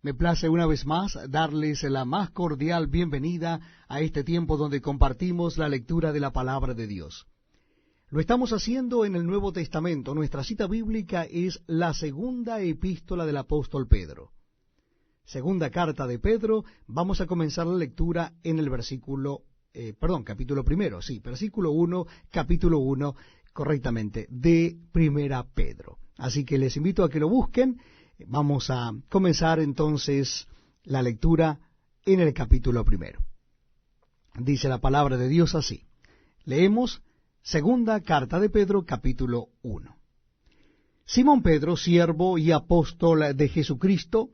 Me place una vez más darles la más cordial bienvenida a este tiempo donde compartimos la lectura de la palabra de Dios. Lo estamos haciendo en el Nuevo Testamento. Nuestra cita bíblica es la segunda epístola del apóstol Pedro. Segunda carta de Pedro. Vamos a comenzar la lectura en el capítulo primero, versículo 1, capítulo 1, correctamente, de Primera Pedro. Así que les invito a que lo busquen. Vamos a comenzar entonces la lectura en el capítulo primero. Dice la palabra de Dios así. Leemos segunda carta de Pedro, capítulo 1. Simón Pedro, siervo y apóstol de Jesucristo,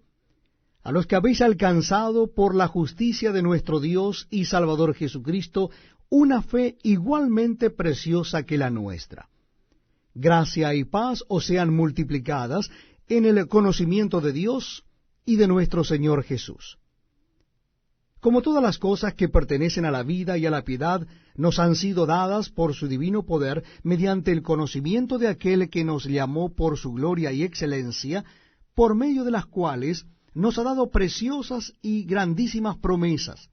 a los que habéis alcanzado por la justicia de nuestro Dios y Salvador Jesucristo, una fe igualmente preciosa que la nuestra. Gracia y paz os sean multiplicadas en el conocimiento de Dios y de nuestro Señor Jesús. Como todas las cosas que pertenecen a la vida y a la piedad nos han sido dadas por su divino poder, mediante el conocimiento de aquel que nos llamó por su gloria y excelencia, por medio de las cuales nos ha dado preciosas y grandísimas promesas,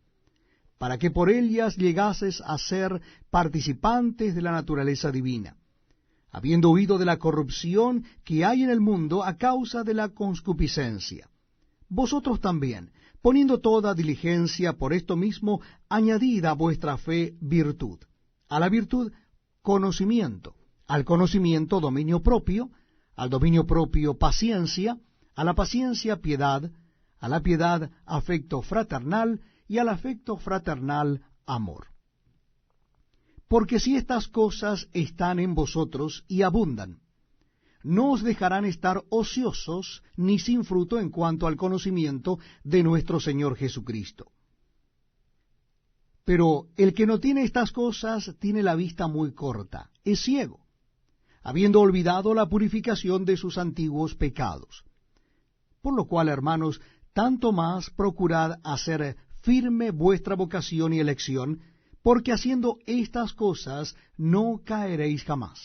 para que por ellas llegases a ser participantes de la naturaleza divina, habiendo huido de la corrupción que hay en el mundo a causa de la concupiscencia. Vosotros también, poniendo toda diligencia por esto mismo, añadid a vuestra fe virtud, a la virtud conocimiento, al conocimiento dominio propio, al dominio propio paciencia, a la paciencia piedad, a la piedad afecto fraternal y al afecto fraternal amor. Porque si estas cosas están en vosotros y abundan, no os dejarán estar ociosos ni sin fruto en cuanto al conocimiento de nuestro Señor Jesucristo. Pero el que no tiene estas cosas tiene la vista muy corta, es ciego, habiendo olvidado la purificación de sus antiguos pecados. Por lo cual, hermanos, tanto más procurad hacer firme vuestra vocación y elección, porque haciendo estas cosas no caeréis jamás.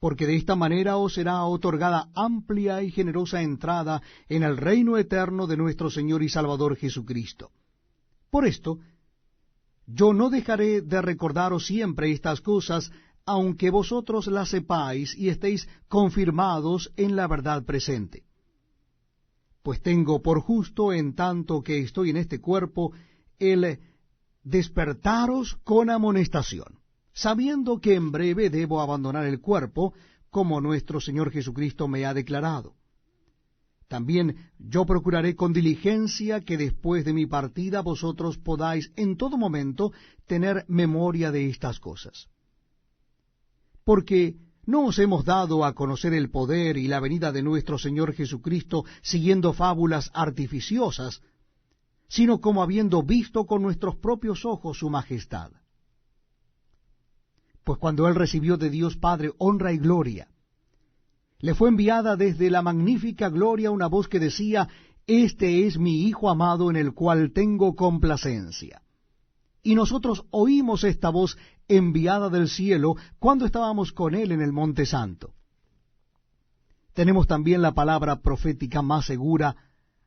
Porque de esta manera os será otorgada amplia y generosa entrada en el reino eterno de nuestro Señor y Salvador Jesucristo. Por esto, yo no dejaré de recordaros siempre estas cosas, aunque vosotros las sepáis y estéis confirmados en la verdad presente. Pues tengo por justo, en tanto que estoy en este cuerpo, el despertaros con amonestación, sabiendo que en breve debo abandonar el cuerpo, como nuestro Señor Jesucristo me ha declarado. También yo procuraré con diligencia que después de mi partida vosotros podáis en todo momento tener memoria de estas cosas. Porque no os hemos dado a conocer el poder y la venida de nuestro Señor Jesucristo siguiendo fábulas artificiosas, sino como habiendo visto con nuestros propios ojos su majestad. Pues cuando él recibió de Dios Padre honra y gloria, le fue enviada desde la magnífica gloria una voz que decía: Este es mi Hijo amado en el cual tengo complacencia. Y nosotros oímos esta voz enviada del cielo cuando estábamos con él en el Monte Santo. Tenemos también la palabra profética más segura,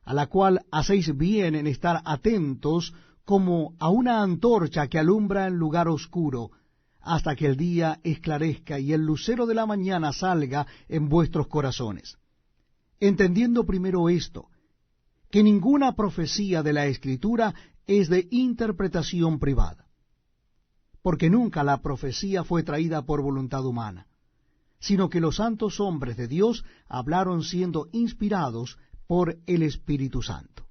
a la cual hacéis bien en estar atentos como a una antorcha que alumbra en lugar oscuro, hasta que el día esclarezca y el lucero de la mañana salga en vuestros corazones. Entendiendo primero esto, que ninguna profecía de la Escritura es de interpretación privada, porque nunca la profecía fue traída por voluntad humana, sino que los santos hombres de Dios hablaron siendo inspirados por el Espíritu Santo.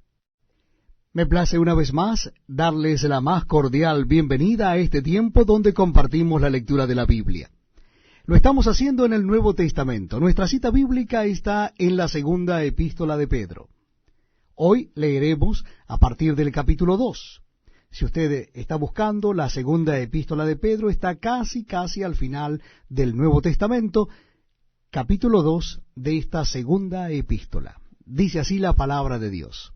Me place una vez más darles la más cordial bienvenida a este tiempo donde compartimos la lectura de la Biblia. Lo estamos haciendo en el Nuevo Testamento. Nuestra cita bíblica está en la segunda epístola de Pedro. Hoy leeremos a partir del capítulo 2. Si usted está buscando, la segunda epístola de Pedro está casi al final del Nuevo Testamento, capítulo 2 de esta segunda epístola. Dice así la palabra de Dios.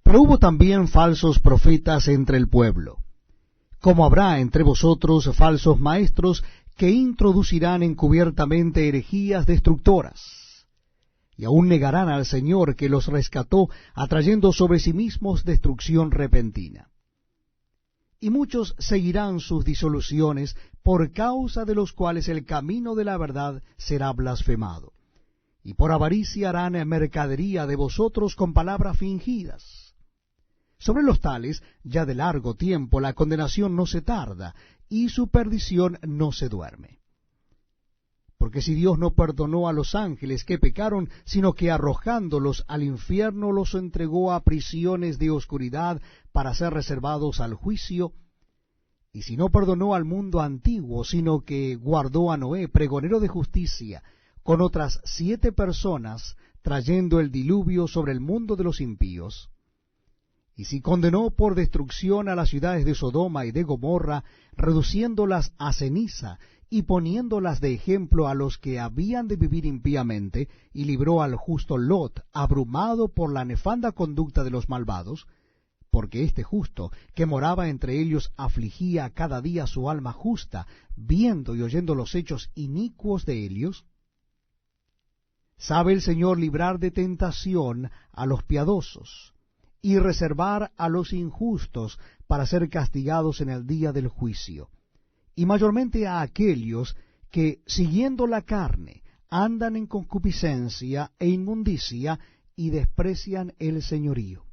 Pero hubo también falsos profetas entre el pueblo, como habrá entre vosotros falsos maestros que introducirán encubiertamente herejías destructoras, y aún negarán al Señor que los rescató, atrayendo sobre sí mismos destrucción repentina. Y muchos seguirán sus disoluciones, por causa de los cuales el camino de la verdad será blasfemado. Y por avaricia harán mercadería de vosotros con palabras fingidas. Sobre los tales, ya de largo tiempo, la condenación no se tarda, y su perdición no se duerme. Porque si Dios no perdonó a los ángeles que pecaron, sino que arrojándolos al infierno los entregó a prisiones de oscuridad para ser reservados al juicio, y si no perdonó al mundo antiguo, sino que guardó a Noé, pregonero de justicia, con otras 7 personas, trayendo el diluvio sobre el mundo de los impíos, y si condenó por destrucción a las ciudades de Sodoma y de Gomorra, reduciéndolas a ceniza, y poniéndolas de ejemplo a los que habían de vivir impíamente, y libró al justo Lot, abrumado por la nefanda conducta de los malvados, porque este justo, que moraba entre ellos, afligía cada día su alma justa, viendo y oyendo los hechos inicuos de ellos. Sabe el Señor librar de tentación a los piadosos, y reservar a los injustos para ser castigados en el día del juicio, y mayormente a aquellos que, siguiendo la carne, andan en concupiscencia e inmundicia, y desprecian el señorío,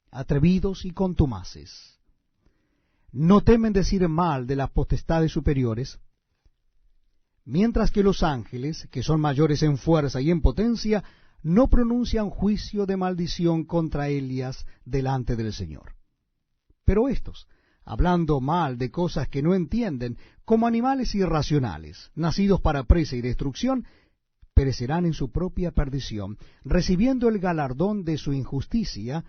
atrevidos y contumaces. No temen decir mal de las potestades superiores, mientras que los ángeles, que son mayores en fuerza y en potencia, no pronuncian juicio de maldición contra Elías delante del Señor. Pero estos, hablando mal de cosas que no entienden, como animales irracionales, nacidos para presa y destrucción, perecerán en su propia perdición, recibiendo el galardón de su injusticia,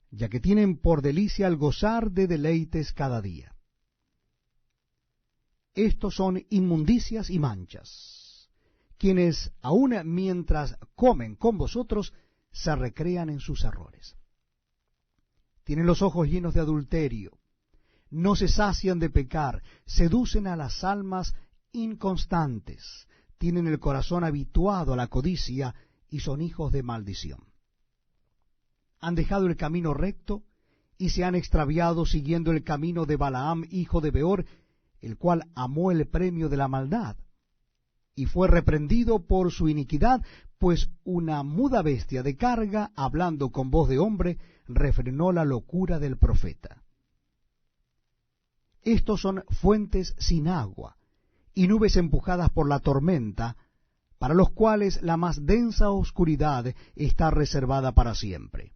ya que tienen por delicia el gozar de deleites cada día. Estos son inmundicias y manchas, quienes aun mientras comen con vosotros, se recrean en sus errores. Tienen los ojos llenos de adulterio, no se sacian de pecar, seducen a las almas inconstantes, tienen el corazón habituado a la codicia y son hijos de maldición. Han dejado el camino recto y se han extraviado siguiendo el camino de Balaam, hijo de Beor, el cual amó el premio de la maldad, y fue reprendido por su iniquidad, pues una muda bestia de carga, hablando con voz de hombre, refrenó la locura del profeta. Estos son fuentes sin agua, y nubes empujadas por la tormenta, para los cuales la más densa oscuridad está reservada para siempre.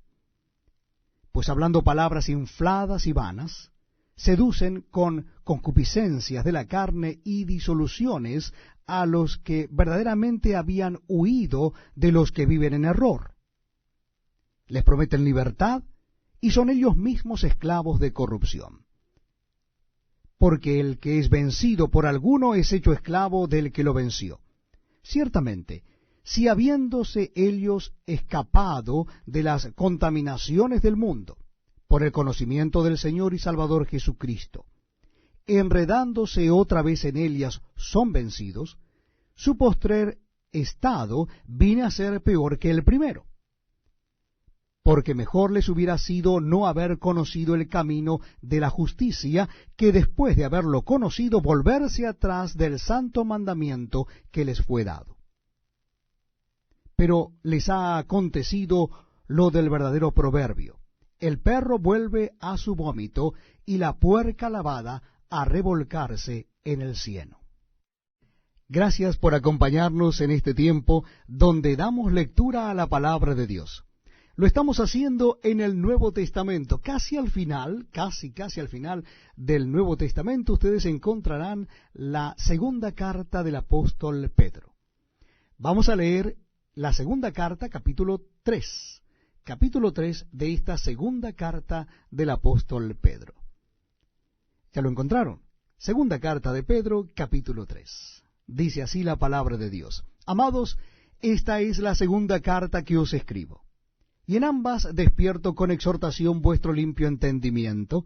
Pues hablando palabras infladas y vanas, seducen con concupiscencias de la carne y disoluciones a los que verdaderamente habían huido de los que viven en error. Les prometen libertad y son ellos mismos esclavos de corrupción. Porque el que es vencido por alguno es hecho esclavo del que lo venció. Ciertamente, si habiéndose ellos escapado de las contaminaciones del mundo, por el conocimiento del Señor y Salvador Jesucristo, enredándose otra vez en ellas, son vencidos, su postrer estado viene a ser peor que el primero. Porque mejor les hubiera sido no haber conocido el camino de la justicia, que después de haberlo conocido volverse atrás del santo mandamiento que les fue dado. Pero les ha acontecido lo del verdadero proverbio: el perro vuelve a su vómito y la puerca lavada a revolcarse en el cieno. Gracias por acompañarnos en este tiempo donde damos lectura a la palabra de Dios. Lo estamos haciendo en el Nuevo Testamento. Casi al final del Nuevo Testamento, ustedes encontrarán la segunda carta del apóstol Pedro. Vamos a leer la segunda carta, capítulo 3 de esta segunda carta del apóstol Pedro. ¿Ya lo encontraron? Segunda carta de Pedro, capítulo 3. Dice así la palabra de Dios: Amados, esta es la segunda carta que os escribo, y en ambas despierto con exhortación vuestro limpio entendimiento,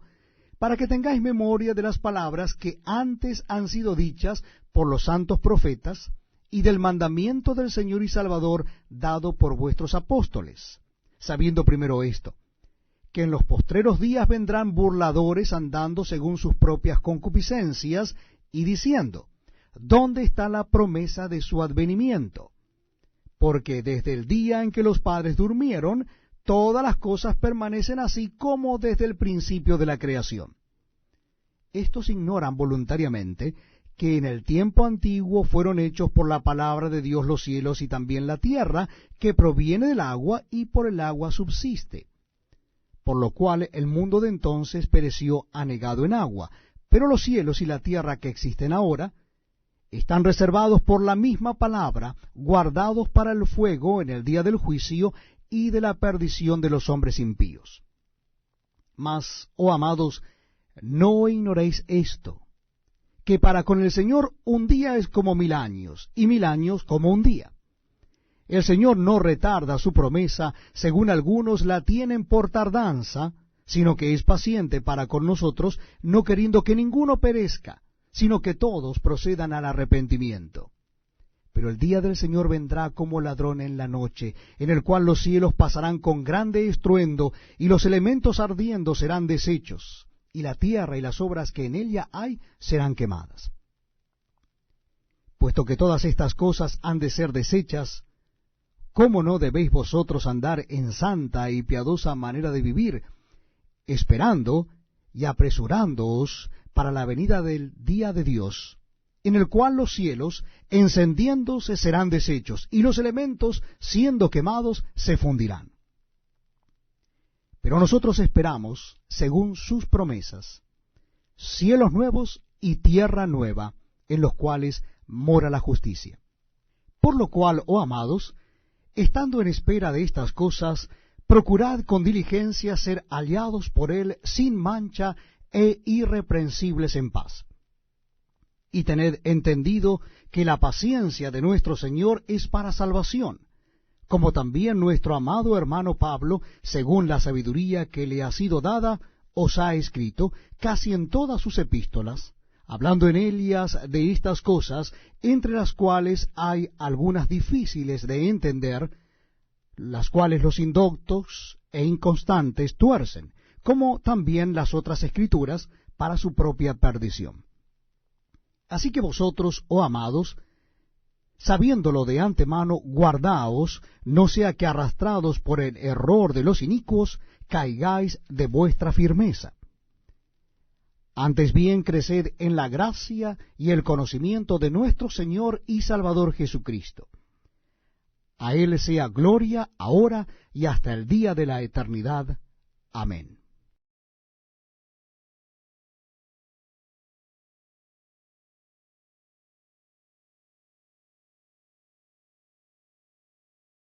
para que tengáis memoria de las palabras que antes han sido dichas por los santos profetas, y del mandamiento del Señor y Salvador dado por vuestros apóstoles, sabiendo primero esto, que en los postreros días vendrán burladores andando según sus propias concupiscencias y diciendo, ¿dónde está la promesa de su advenimiento? Porque desde el día en que los padres durmieron, todas las cosas permanecen así como desde el principio de la creación. Estos ignoran voluntariamente que en el tiempo antiguo fueron hechos por la palabra de Dios los cielos y también la tierra, que proviene del agua y por el agua subsiste. Por lo cual el mundo de entonces pereció anegado en agua, pero los cielos y la tierra que existen ahora están reservados por la misma palabra, guardados para el fuego en el día del juicio y de la perdición de los hombres impíos. Mas, oh amados, no ignoréis esto, que para con el Señor un día es como 1000 años, y 1000 años como un día. El Señor no retarda su promesa, según algunos la tienen por tardanza, sino que es paciente para con nosotros, no queriendo que ninguno perezca, sino que todos procedan al arrepentimiento. Pero el día del Señor vendrá como ladrón en la noche, en el cual los cielos pasarán con grande estruendo, y los elementos ardiendo serán deshechos, y la tierra y las obras que en ella hay serán quemadas. Puesto que todas estas cosas han de ser deshechas, ¿cómo no debéis vosotros andar en santa y piadosa manera de vivir, esperando y apresurándoos para la venida del día de Dios, en el cual los cielos, encendiéndose, serán deshechos, y los elementos, siendo quemados, se fundirán? Pero nosotros esperamos, según sus promesas, cielos nuevos y tierra nueva, en los cuales mora la justicia. Por lo cual, oh amados, estando en espera de estas cosas, procurad con diligencia ser hallados por él sin mancha e irreprensibles en paz. Y tened entendido que la paciencia de nuestro Señor es para salvación, como también nuestro amado hermano Pablo, según la sabiduría que le ha sido dada, os ha escrito casi en todas sus epístolas, hablando en ellas de estas cosas, entre las cuales hay algunas difíciles de entender, las cuales los indoctos e inconstantes tuercen, como también las otras escrituras, para su propia perdición. Así que vosotros, oh amados, sabiéndolo de antemano, guardaos, no sea que arrastrados por el error de los inicuos, caigáis de vuestra firmeza. Antes bien, creced en la gracia y el conocimiento de nuestro Señor y Salvador Jesucristo. A Él sea gloria ahora y hasta el día de la eternidad. Amén.